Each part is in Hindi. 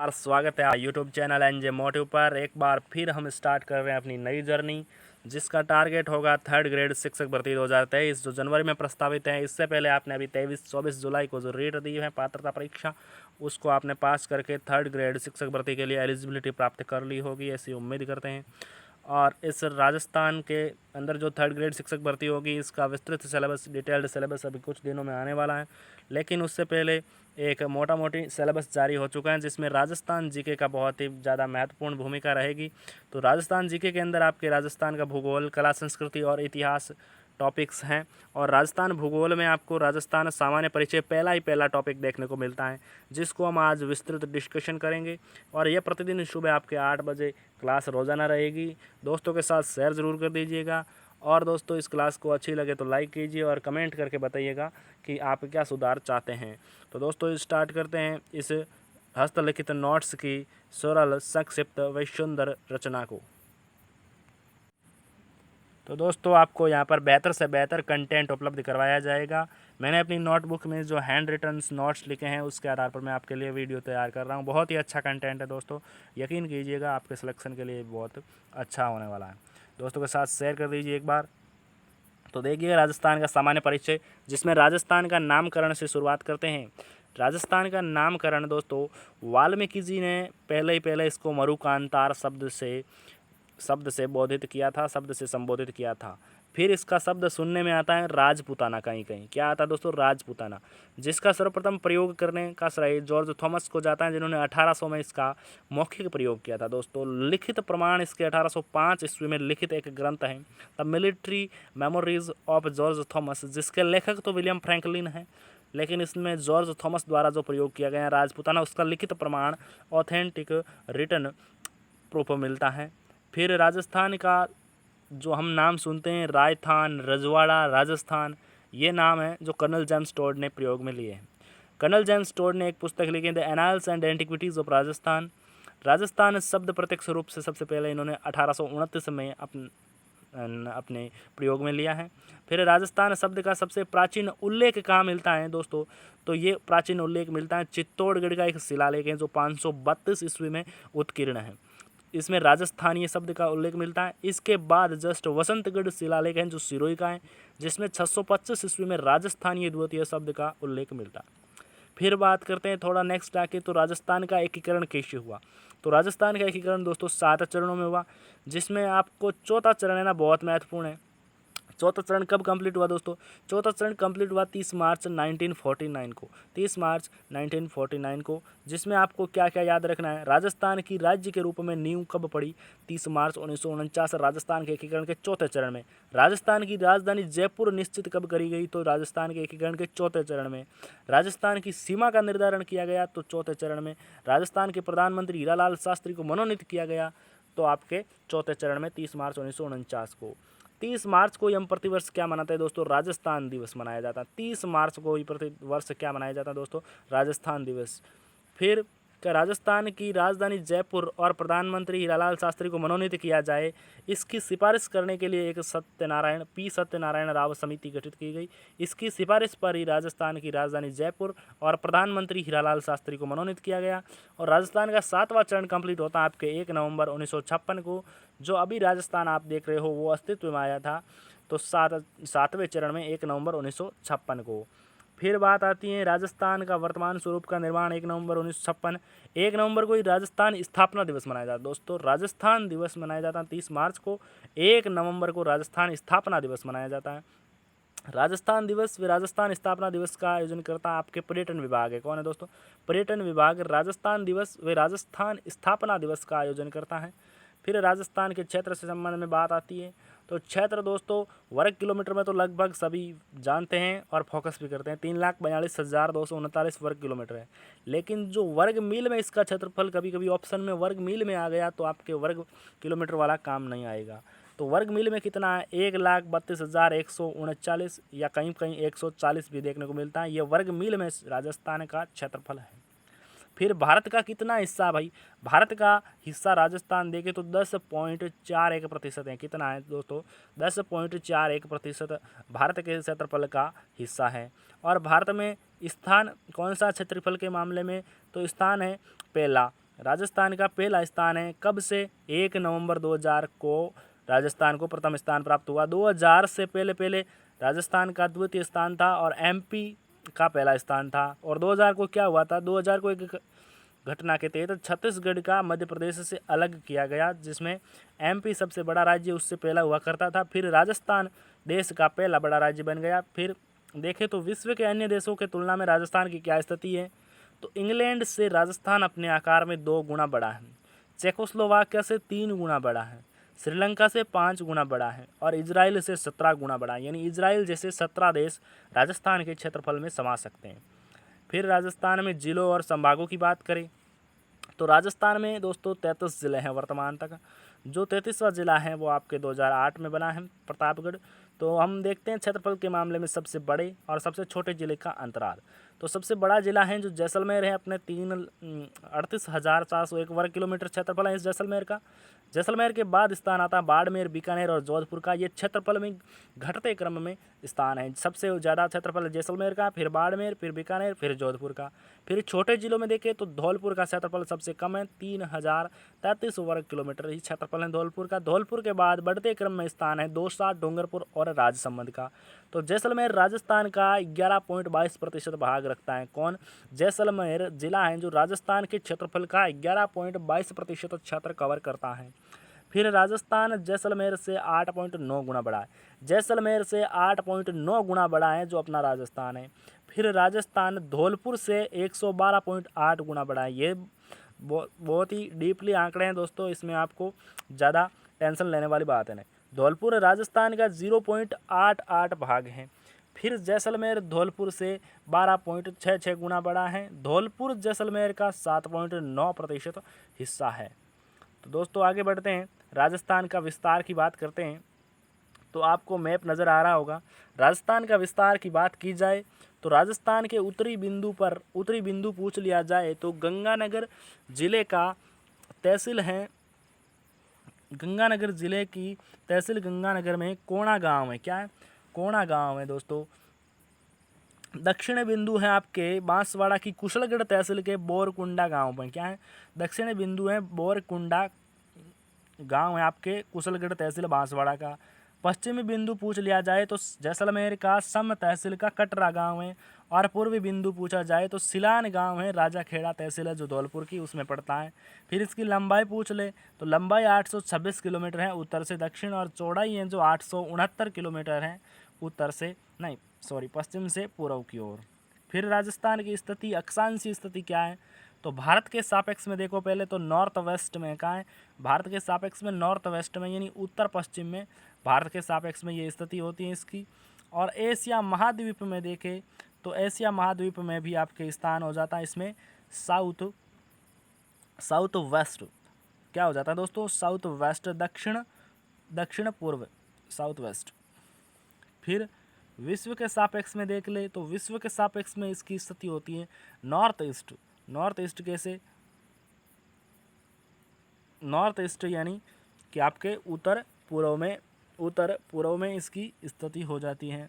नमस्कार, स्वागत है यूट्यूब चैनल एनजे मोटिव पर। एक बार फिर हम स्टार्ट कर रहे हैं अपनी नई जर्नी, जिसका टारगेट होगा थर्ड ग्रेड शिक्षक भर्ती 2023 जो जनवरी में प्रस्तावित है। इससे पहले आपने अभी 23-24 जुलाई को जो रेट दी है पात्रता परीक्षा, उसको आपने पास करके थर्ड ग्रेड शिक्षक भर्ती के लिए एलिजिबिलिटी प्राप्त कर ली होगी, ऐसी उम्मीद करते हैं। और इस राजस्थान के अंदर जो थर्ड ग्रेड शिक्षक भर्ती होगी, इसका विस्तृत सिलेबस, डिटेल्ड सिलेबस अभी कुछ दिनों में आने वाला है। लेकिन उससे पहले एक मोटा मोटी सिलेबस जारी हो चुका है, जिसमें राजस्थान जीके का बहुत ही ज़्यादा महत्वपूर्ण भूमिका रहेगी। तो राजस्थान जीके के अंदर आपके राजस्थान का भूगोल, कला, संस्कृति और इतिहास टॉपिक्स हैं। और राजस्थान भूगोल में आपको राजस्थान सामान्य परिचय पहला टॉपिक देखने को मिलता है, जिसको हम आज विस्तृत डिस्कशन करेंगे। और यह प्रतिदिन सुबह आपके 8 बजे क्लास रोज़ाना रहेगी। दोस्तों के साथ शेयर ज़रूर कर दीजिएगा। और दोस्तों, इस क्लास को अच्छी लगे तो लाइक कीजिए और कमेंट करके बताइएगा कि आप क्या सुधार चाहते हैं। तो दोस्तों, स्टार्ट करते हैं इस हस्तलिखित नोट्स की सरल, संक्षिप्त व सुंदर रचना को। तो दोस्तों, आपको यहाँ पर बेहतर से बेहतर कंटेंट उपलब्ध करवाया जाएगा। मैंने अपनी नोटबुक में जो हैंड रिटन नोट्स लिखे हैं, उसके आधार पर मैं आपके लिए वीडियो तैयार कर रहा हूँ। बहुत ही अच्छा कंटेंट है दोस्तों, यकीन कीजिएगा, आपके सिलेक्शन के लिए बहुत अच्छा होने वाला है। दोस्तों के साथ शेयर कर दीजिए एक बार। तो देखिए, राजस्थान का सामान्य परिचय, जिसमें राजस्थान का नामकरण से शुरुआत करते हैं। राजस्थान का नामकरण दोस्तों वाल्मीकि जी ने पहले इसको मरुकांतार शब्द से बोधित किया था, शब्द से संबोधित किया था। फिर इसका शब्द सुनने में आता है राजपूताना, कहीं कहीं क्या आता है दोस्तों, राजपूताना, जिसका सर्वप्रथम प्रयोग करने का श्रेय जॉर्ज थॉमस को जाता है, जिन्होंने 1800 में इसका मौखिक प्रयोग किया था। दोस्तों, लिखित प्रमाण इसके 1805 ईस्वी में लिखित एक ग्रंथ है, the military memories of George Thomas, जिसके लेखक तो विलियम फ्रैंकलिन है, लेकिन इसमें जॉर्ज थॉमस द्वारा जो प्रयोग किया गया है राजपूताना, उसका लिखित प्रमाण, ऑथेंटिक रिटन प्रूफ मिलता है। फिर राजस्थान का जो हम नाम सुनते हैं, राजस्थान, रजवाड़ा, राजस्थान, ये नाम है जो कर्नल जेम्स टोड ने प्रयोग में लिए हैं। कर्नल जेम्स टोड ने एक पुस्तक लिखी, the annals and antiquities of Rajasthan. Rajasthan शब्द प्रत्यक्ष रूप से सबसे पहले इन्होंने 1829 में अपने प्रयोग में लिया है। फिर राजस्थान शब्द का सबसे प्राचीन उल्लेख कहाँ मिलता है दोस्तों, तो ये प्राचीन उल्लेख मिलता है चित्तौड़गढ़ का एक शिलालेख है, जो 532 ईस्वी में उत्कीर्ण है। इसमें राजस्थानीय शब्द का उल्लेख मिलता है। इसके बाद जस्ट वसंतगढ़ शिलालेख है, जो सिरोही का है, जिसमें 625 ईस्वी में राजस्थानीय द्वितीय शब्द का उल्लेख मिलता है। फिर बात करते हैं थोड़ा नेक्स्ट आके, तो राजस्थान का एकीकरण कैसे हुआ। तो राजस्थान का एकीकरण दोस्तों 7 चरणों में हुआ, जिसमें आपको चौथा चरण है ना, बहुत महत्वपूर्ण है। चौथा चरण कब कंप्लीट हुआ दोस्तों, चौथा चरण कंप्लीट हुआ 30 मार्च 1949 को, 30 मार्च 1949 को, जिसमें आपको क्या क्या याद रखना है। राजस्थान की राज्य के रूप में नींव कब पड़ी, 30 मार्च 1949 राजस्थान के एकीकरण के चौथे चरण में। राजस्थान की राजधानी जयपुर निश्चित कब करी गई, तो राजस्थान के एकीकरण के चौथे चरण में। राजस्थान की सीमा का निर्धारण किया गया, तो चौथे चरण में। राजस्थान के प्रधानमंत्री हीरालाल शास्त्री को मनोनीत किया गया, तो आपके चौथे चरण में 30 मार्च 1949 को। 30 मार्च को हम प्रतिवर्ष क्या मनाते हैं दोस्तों, राजस्थान दिवस मनाया जाता है। 30 मार्च को ही प्रतिवर्ष क्या मनाया जाता है दोस्तों, राजस्थान दिवस। फिर राजस्थान की राजधानी जयपुर और प्रधानमंत्री हीरालाल शास्त्री को मनोनीत किया जाए, इसकी सिफारिश करने के लिए एक सत्यनारायण राव समिति गठित की गई। इसकी सिफारिश पर ही राजस्थान की राजधानी जयपुर और प्रधानमंत्री हीरालाल शास्त्री को मनोनीत किया गया। और राजस्थान का 7वां चरण कंप्लीट होता है आपके 1 नवंबर 1956 को। जो अभी राजस्थान आप देख रहे हो वो अस्तित्व में आया था, तो 7वें चरण में 1 नवंबर 1956 को। फिर बात आती है राजस्थान का वर्तमान स्वरूप का निर्माण 1 नवंबर 1956। 1 नवंबर को ही राजस्थान स्थापना दिवस मनाया जाता है दोस्तों। राजस्थान दिवस मनाया जाता है 30 मार्च को, 1 नवंबर को राजस्थान स्थापना दिवस मनाया जाता है। राजस्थान दिवस व राजस्थान स्थापना दिवस का आयोजन करता आपके पर्यटन विभाग है। कौन है दोस्तों, पर्यटन विभाग राजस्थान दिवस व राजस्थान स्थापना दिवस का आयोजन करता है। फिर राजस्थान के क्षेत्र से संबंध में बात आती है, तो क्षेत्र दोस्तों वर्ग किलोमीटर में तो लगभग सभी जानते हैं और फोकस भी करते हैं, 3,42,239 वर्ग किलोमीटर है। लेकिन जो वर्ग मील में इसका क्षेत्रफल, कभी कभी ऑप्शन में वर्ग मील में आ गया तो आपके वर्ग किलोमीटर वाला काम नहीं आएगा। तो वर्ग मील में कितना है, 1,32,139 या कहीं कहीं 140 भी देखने को मिलता है। ये वर्ग मील में राजस्थान का क्षेत्रफल है। फिर भारत का कितना हिस्सा भाई, भारत का हिस्सा राजस्थान देखे तो 10.41% है। कितना है दोस्तों, 10.41% भारत के क्षेत्रफल का हिस्सा है। और भारत में स्थान कौन सा क्षेत्रफल के मामले में, तो स्थान है पहला राजस्थान का पहला स्थान है कब से, 1 नवंबर 2000 को राजस्थान को प्रथम स्थान प्राप्त हुआ। 2000 से पहले राजस्थान का द्वितीय स्थान था और एमपी का पहला स्थान था। और 2000 को क्या हुआ था, 2000 को एक घटना के तहत छत्तीसगढ़ का मध्य प्रदेश से अलग किया गया, जिसमें एमपी सबसे बड़ा राज्य उससे पहला हुआ करता था। फिर राजस्थान देश का पहला बड़ा राज्य बन गया। फिर देखें तो विश्व के अन्य देशों के तुलना में राजस्थान की क्या स्थिति है, तो इंग्लैंड से राजस्थान अपने आकार में 2 गुना बड़ा है, चेकोस्लोवाकिया से 3 गुना बड़ा है, श्रीलंका से 5 गुना बड़ा है और इजराइल से 17 गुना बड़ा है। यानी इजराइल जैसे 17 देश राजस्थान के क्षेत्रफल में समा सकते हैं। फिर राजस्थान में जिलों और संभागों की बात करें तो राजस्थान में दोस्तों 33 ज़िले हैं वर्तमान तक। जो 33वां ज़िला है वो आपके 2008 में बना है, प्रतापगढ़। तो हम देखते हैं क्षेत्रफल के मामले में सबसे बड़े और सबसे छोटे ज़िले का अंतराल। तो सबसे बड़ा ज़िला है जो जैसलमेर है, अपने 38,401 वर्ग किलोमीटर क्षेत्रफल है इस जैसलमेर का। जैसलमेर के बाद स्थान आता है बाड़मेर, बीकानेर और जोधपुर का। ये क्षेत्रफल में घटते क्रम में स्थान है। सबसे ज़्यादा क्षेत्रफल जैसलमेर का, फिर बाड़मेर, फिर बीकानेर, फिर जोधपुर का। फिर छोटे जिलों में देखें तो धौलपुर का क्षेत्रफल सबसे कम है, 3033 वर्ग किलोमीटर ही क्षेत्रफल है धौलपुर का। धौलपुर के बाद बढ़ते क्रम में स्थान है दौसा, डूंगरपुर और राजसमंद का। तो जैसलमेर राजस्थान का 11.22% भाग रखता है। कौन? जैसलमेर जिला है जो राजस्थान के क्षेत्रफल का 11.22% क्षेत्र कवर करता है। फिर राजस्थान जैसलमेर से 8.9 गुना बड़ा है। जैसलमेर से 8.9 गुना बड़ा है जो अपना राजस्थान है। फिर राजस्थान धौलपुर से 112.8 गुना बड़ा है। ये बहुत ही डीपली आंकड़े हैं दोस्तों, इसमें आपको ज़्यादा टेंशन लेने वाली बात है नहीं। धौलपुर राजस्थान का 0.88 भाग है। फिर जैसलमेर धौलपुर से 12.66 गुना बड़ा है। धौलपुर जैसलमेर का 7.9% हिस्सा है। तो दोस्तों आगे बढ़ते हैं, राजस्थान का विस्तार की बात करते हैं। तो आपको मैप नज़र आ रहा होगा। राजस्थान का विस्तार की बात की जाए तो राजस्थान के उत्तरी बिंदु पूछ लिया जाए तो गंगानगर जिले का तहसील है, गंगानगर जिले की तहसील गंगानगर में कोणा गांव है। क्या है? कोणा गांव है दोस्तों। दक्षिण बिंदु है आपके बांसवाड़ा की कुशलगढ़ तहसील के बोरकुंडा गांव में। क्या है? दक्षिण बिंदु है बोरकुंडा गांव है आपके कुशलगढ़ तहसील बांसवाड़ा का। पश्चिमी बिंदु पूछ लिया जाए तो जैसलमेर का सम तहसील का कटरा गांव है। और पूर्वी बिंदु पूछा जाए तो सिलान गांव है, राजाखेड़ा तहसील है जो धौलपुर की उसमें पड़ता है। फिर इसकी लंबाई पूछ ले तो लंबाई 826 किलोमीटर है उत्तर से दक्षिण, और चौड़ाई है जो 869 किलोमीटर है पश्चिम से पूर्व की ओर। फिर राजस्थान की स्थिति, अक्षांशीय स्थिति क्या है, तो भारत के सापेक्ष में देखो पहले तो नॉर्थ वेस्ट में कहाँ है, भारत के सापेक्ष में नॉर्थ वेस्ट में यानी उत्तर पश्चिम में भारत के सापेक्ष में ये स्थिति होती है इसकी। और एशिया महाद्वीप में देखें तो एशिया महाद्वीप में भी आपके स्थान हो जाता है इसमें साउथ वेस्ट। क्या हो जाता है दोस्तों? साउथ वेस्ट, दक्षिण पूर्व, साउथ वेस्ट। फिर विश्व के सापेक्ष में देख ले तो विश्व के सापेक्ष में इसकी स्थिति होती है नॉर्थ ईस्ट। नॉर्थ ईस्ट कैसे? नॉर्थ ईस्ट यानी कि आपके उत्तर पूर्व में इसकी स्थिति हो जाती है।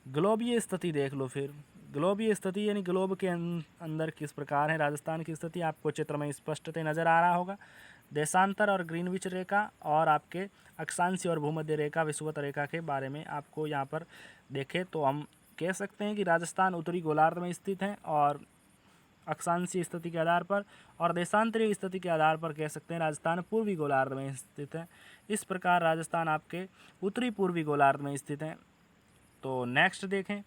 ग्लोबीय स्थिति देख लो। फिर ग्लोबीय स्थिति यानी ग्लोब के अंदर किस प्रकार है राजस्थान की स्थिति, आपको चित्र में स्पष्टता नज़र आ रहा होगा। देशांतर और ग्रीनविच रेखा और आपके अक्षांशीय और भूमध्य रेखा, विषुवत रेखा के बारे में आपको यहाँ पर देखें तो हम कह सकते हैं कि राजस्थान उत्तरी गोलार्ध में स्थित है और अक्षांशीय स्थिति के आधार पर, और देशांतरीय स्थिति के आधार पर कह सकते हैं राजस्थान पूर्वी गोलार्ध में स्थित है। इस प्रकार राजस्थान आपके उत्तरी पूर्वी गोलार्ध में स्थित है। तो नेक्स्ट देखें,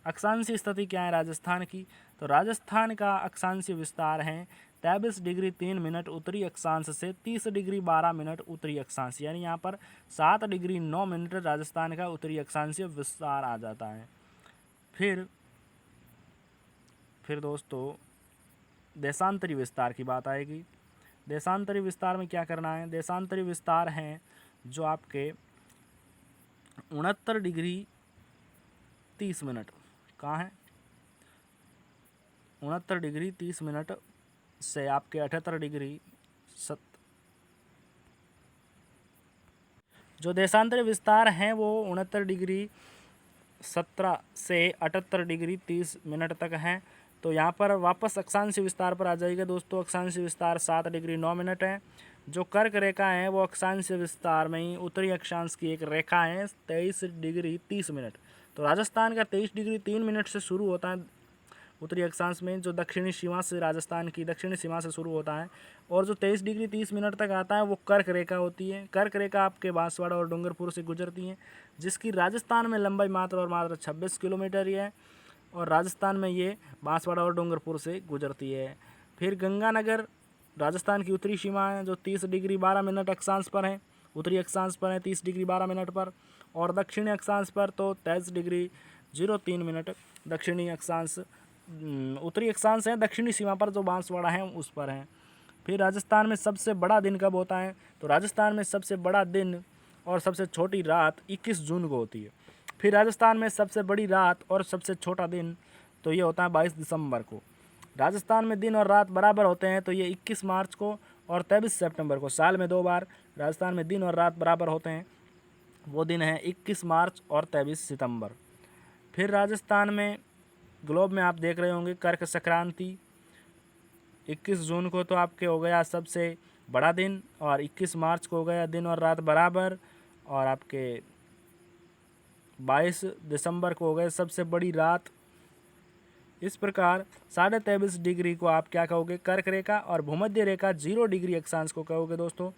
अक्षांशीय स्थिति क्या है राजस्थान की, तो राजस्थान का अक्षांशीय विस्तार है 23 डिग्री 3 मिनट उत्तरी अक्षांश से 30 डिग्री 12 मिनट उत्तरी अक्षांश, यानी यहाँ पर 7 डिग्री 9 मिनट राजस्थान का उत्तरी अक्षांशीय विस्तार आ जाता है। फिर दोस्तों देशांतरी विस्तार की बात आएगी। देशांतरी विस्तार में क्या करना है, देशांतरी विस्तार हैं जो आपके 69 डिग्री 30 मिनट कहाँ है, 69 डिग्री 30 मिनट से आपके 78 डिग्री जो देशांतरी विस्तार हैं वो 69 डिग्री 17 से 78 डिग्री 30 मिनट तक हैं। तो यहाँ पर वापस अक्षांश विस्तार पर आ जाएगा दोस्तों। अक्षांश विस्तार 7 डिग्री 9 मिनट है। जो कर्क रेखा है वो अक्षांश विस्तार में ही उत्तरी अक्षांश की एक रेखा है 23 डिग्री 30 मिनट। तो राजस्थान का 23 डिग्री 3 मिनट से शुरू होता है उत्तरी अक्षांश में, जो दक्षिणी सीमा से राजस्थान की दक्षिणी सीमा से शुरू होता है, और जो 23 डिग्री 30 मिनट तक आता है वो कर्क रेखा होती है। कर्क रेखा आपके बांसवाड़ा और डूंगरपुर से गुजरती है, जिसकी राजस्थान में लंबाई मात्र 26 किलोमीटर ही है, और राजस्थान में ये बांसवाड़ा और डूंगरपुर से गुजरती है। फिर गंगानगर राजस्थान की उत्तरी सीमा है, जो 30 डिग्री 12 मिनट अक्षांश पर है, उत्तरी अक्षांश पर है 30 डिग्री 12 मिनट पर, और दक्षिणी अक्षांश पर तो 23 डिग्री 03 मिनट दक्षिणी अक्षांश उत्तरी अक्षांश है, दक्षिणी सीमा पर जो बांसवाड़ा है उस पर है। फिर राजस्थान में सबसे बड़ा दिन कब होता है? तो राजस्थान में सबसे बड़ा दिन और सबसे छोटी रात 21 जून को होती है। फिर राजस्थान में सबसे बड़ी रात और सबसे छोटा दिन तो ये होता है 22 दिसंबर को। राजस्थान में दिन और रात बराबर होते हैं तो ये 21 मार्च को और 23 सितंबर को। साल में 2 बार राजस्थान में दिन और रात बराबर होते हैं, वो दिन है 21 मार्च और 23 सितंबर। फिर राजस्थान में ग्लोब में आप देख रहे होंगे कर्क संक्रांति 21 जून को तो आपके हो गया सबसे बड़ा दिन, और 21 मार्च को हो गया दिन और रात बराबर, और आपके 22 दिसंबर को हो गए सबसे बड़ी रात। इस प्रकार 23.5 डिग्री को आप क्या कहोगे? कर्क रेखा, और भूमध्य रेखा 0 डिग्री अक्षांश को कहोगे दोस्तों,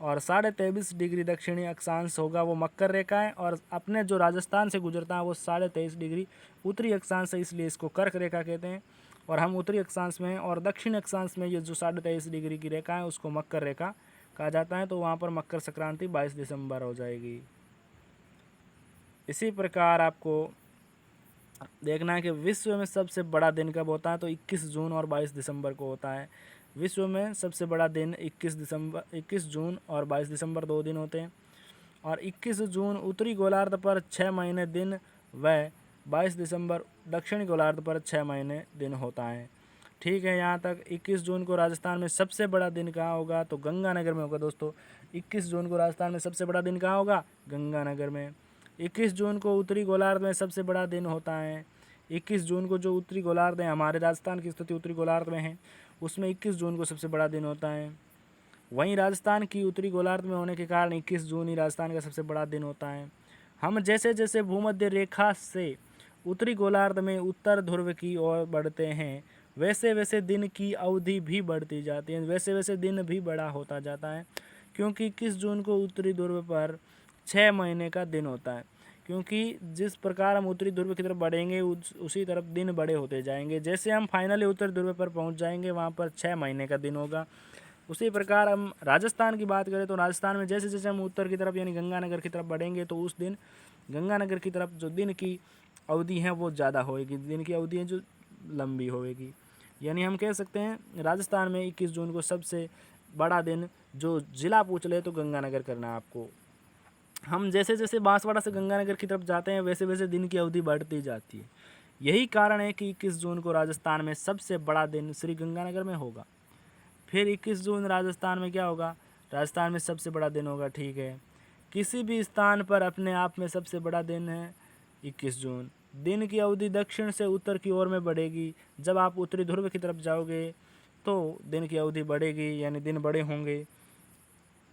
और 23.5 डिग्री दक्षिणी अक्षांश होगा वो मकर रेखा है, और अपने जो राजस्थान से गुजरता है वो 23.5 डिग्री उत्तरी अक्षांश है, इसलिए इसको कर्क रेखा कहते हैं। और हम उत्तरी अक्षांश में हैं, और दक्षिण अक्षांश में ये जो 23.5 डिग्री की रेखा है उसको मकर रेखा कहा जाता है। तो वहाँ पर मकर संक्रांति 22 दिसंबर हो जाएगी। इसी प्रकार आपको देखना है कि विश्व में सबसे बड़ा दिन कब होता है? तो 21 जून और 22 दिसंबर को होता है। विश्व में सबसे बड़ा दिन 21 जून और 22 दिसंबर 2 दिन होते हैं, और 21 जून उत्तरी गोलार्ध पर 6 महीने दिन व 22 दिसंबर दक्षिणी गोलार्ध पर 6 महीने दिन होता है। ठीक है, यहाँ तक। 21 जून को राजस्थान में सबसे बड़ा दिन कहाँ होगा? तो गंगानगर में होगा दोस्तों। 21 जून को राजस्थान में सबसे बड़ा दिन कहाँ होगा? गंगानगर में। 21 जून को उत्तरी गोलार्ध में सबसे बड़ा दिन होता है। 21 जून को जो उत्तरी गोलार्ध है, हमारे राजस्थान की स्थिति उत्तरी गोलार्ध में है, उसमें 21 जून को सबसे बड़ा दिन होता है। वहीं राजस्थान की उत्तरी गोलार्ध में होने के कारण 21 जून ही राजस्थान का सबसे बड़ा दिन होता है। हम जैसे जैसे भूमध्य रेखा से उत्तरी गोलार्ध में उत्तर ध्रुव की ओर बढ़ते हैं, वैसे वैसे दिन की अवधि भी बढ़ती जाती है, वैसे वैसे दिन भी बड़ा होता जाता है, क्योंकि 21 जून को उत्तरी ध्रुव पर 6 महीने का दिन होता है। क्योंकि जिस प्रकार हम उत्तरी ध्रुव की तरफ बढ़ेंगे उसी तरफ दिन बड़े होते जाएंगे। जैसे हम फाइनली उत्तरी ध्रुव पर पहुंच जाएंगे वहाँ पर 6 महीने का दिन होगा। उसी प्रकार हम राजस्थान की बात करें तो राजस्थान में जैसे जैसे हम उत्तर की तरफ यानी गंगानगर की तरफ बढ़ेंगे तो उस दिन गंगानगर की तरफ जो दिन की अवधि है वो ज़्यादा होएगी, दिन की अवधि है जो लंबी होएगी। यानी हम कह सकते हैं राजस्थान में 21 जून को सबसे बड़ा दिन जो ज़िला पूछ ले तो गंगानगर करना है आपको। हम जैसे जैसे बांसवाड़ा से गंगानगर की तरफ जाते हैं वैसे वैसे दिन की अवधि बढ़ती जाती है। यही कारण है कि 21 जून को राजस्थान में सबसे बड़ा दिन श्री गंगानगर में होगा। फिर 21 जून राजस्थान में क्या होगा? राजस्थान में सबसे बड़ा दिन होगा। ठीक है, किसी भी स्थान पर अपने आप में सबसे बड़ा दिन है 21 जून। दिन की अवधि दक्षिण से उत्तर की ओर में बढ़ेगी। जब आप उत्तरी ध्रुव की तरफ जाओगे तो दिन की अवधि बढ़ेगी, यानी दिन बड़े होंगे,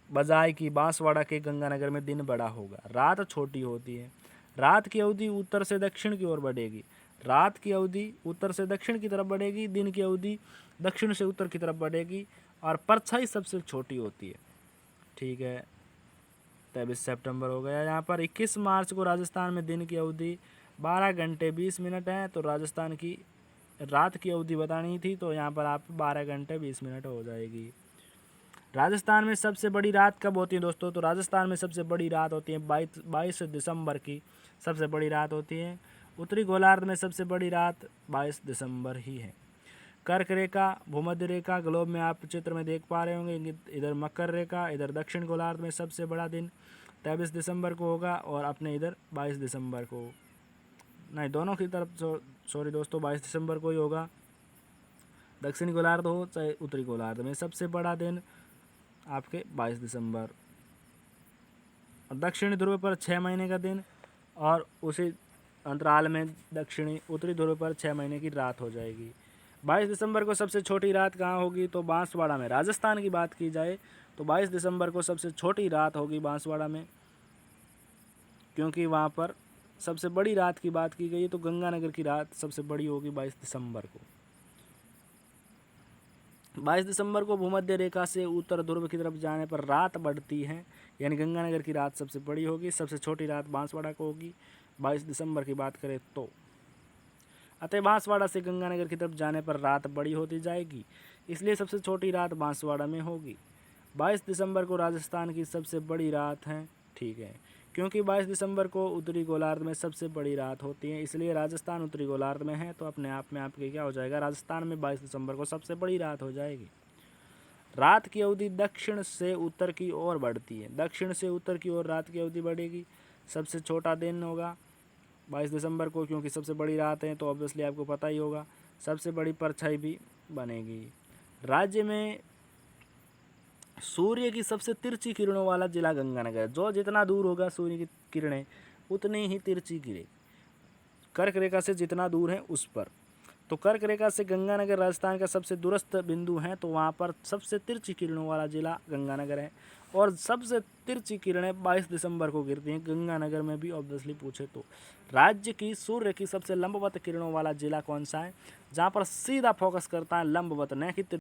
बजाय कि बांसवाड़ा के गंगानगर में दिन बड़ा होगा। रात छोटी होती है। रात की अवधि उत्तर से दक्षिण की ओर बढ़ेगी। रात की अवधि उत्तर से दक्षिण की तरफ बढ़ेगी, दिन की अवधि दक्षिण से उत्तर की तरफ बढ़ेगी, और परछाई सबसे छोटी होती है। ठीक है, 23 सितंबर हो गया। यहाँ पर 21 मार्च को राजस्थान में दिन की अवधि 12 घंटे 20 मिनट है। तो राजस्थान की रात की अवधि बतानी थी तो यहाँ पर आप 12 घंटे 20 मिनट हो जाएगी। राजस्थान में सबसे बड़ी रात कब होती है दोस्तों? तो राजस्थान में सबसे बड़ी रात होती है 22 दिसंबर की सबसे बड़ी रात होती है। उत्तरी गोलार्ध में सबसे बड़ी रात 22 दिसंबर ही है। कर्क रेखा, भूमध्य रेखा ग्लोब में आप चित्र में देख पा रहे होंगे, इधर मकर रेखा, इधर दक्षिण गोलार्ध में सबसे बड़ा दिन 23 दिसंबर को होगा, और अपने इधर 22 दिसंबर को, नहीं दोनों की तरफ सॉरी दोस्तों 22 दिसंबर को ही होगा। दक्षिणी गोलार्ध हो चाहे उत्तरी गोलार्ध में सबसे बड़ा दिन आपके 22 दिसंबर, और दक्षिणी ध्रुव पर 6 महीने का दिन, और उसी अंतराल में दक्षिणी उत्तरी ध्रुव पर 6 महीने की रात हो जाएगी। 22 दिसंबर को सबसे छोटी रात कहाँ होगी, तो बांसवाड़ा में। राजस्थान की बात की जाए तो 22 दिसंबर को सबसे छोटी रात होगी बांसवाड़ा में, क्योंकि वहाँ पर सबसे बड़ी रात की बात की गई है तो गंगानगर की रात सबसे बड़ी होगी 22 दिसंबर को। 22 दिसंबर को भूमध्य रेखा से उत्तर ध्रुव की तरफ जाने पर रात बढ़ती है, यानी गंगानगर की रात सबसे बड़ी होगी। सबसे छोटी रात बांसवाड़ा को होगी 22 दिसंबर की बात करें तो। अतः बांसवाड़ा से गंगानगर की तरफ जाने पर रात बड़ी होती जाएगी, इसलिए सबसे छोटी रात बांसवाड़ा में होगी। 22 दिसंबर को राजस्थान की सबसे बड़ी रात है, ठीक है, क्योंकि 22 दिसंबर को उत्तरी गोलार्ध में सबसे बड़ी रात होती है, इसलिए राजस्थान उत्तरी गोलार्ध में है तो अपने आप में आपके क्या हो जाएगा, राजस्थान में 22 दिसंबर को सबसे बड़ी रात हो जाएगी। रात की अवधि दक्षिण से उत्तर की ओर बढ़ती है, दक्षिण से उत्तर की ओर रात की अवधि बढ़ेगी। सबसे छोटा दिन होगा 22 दिसंबर को, क्योंकि सबसे बड़ी रात है तो ऑब्वियसली आपको पता ही होगा। सबसे बड़ी परछाई भी बनेगी। राज्य में सूर्य की सबसे तिरछी किरणों वाला जिला गंगानगर है। जो जितना दूर होगा सूर्य की किरणें उतनी ही तिरछी गिरे, कर्क रेखा से जितना दूर है उस पर। तो कर्क रेखा से गंगानगर राजस्थान का सबसे दूरस्थ बिंदु है, तो वहाँ पर सबसे तिरछी किरणों वाला जिला गंगानगर है। और सबसे तिरछी किरणें 22 दिसंबर को गिरती हैं गंगानगर में भी, ऑब्वियसली पूछे तो। राज्य की सूर्य की सबसे लंबवत किरणों वाला जिला कौन सा है, जहाँ पर सीधा फोकस करता है लंबवत, न कि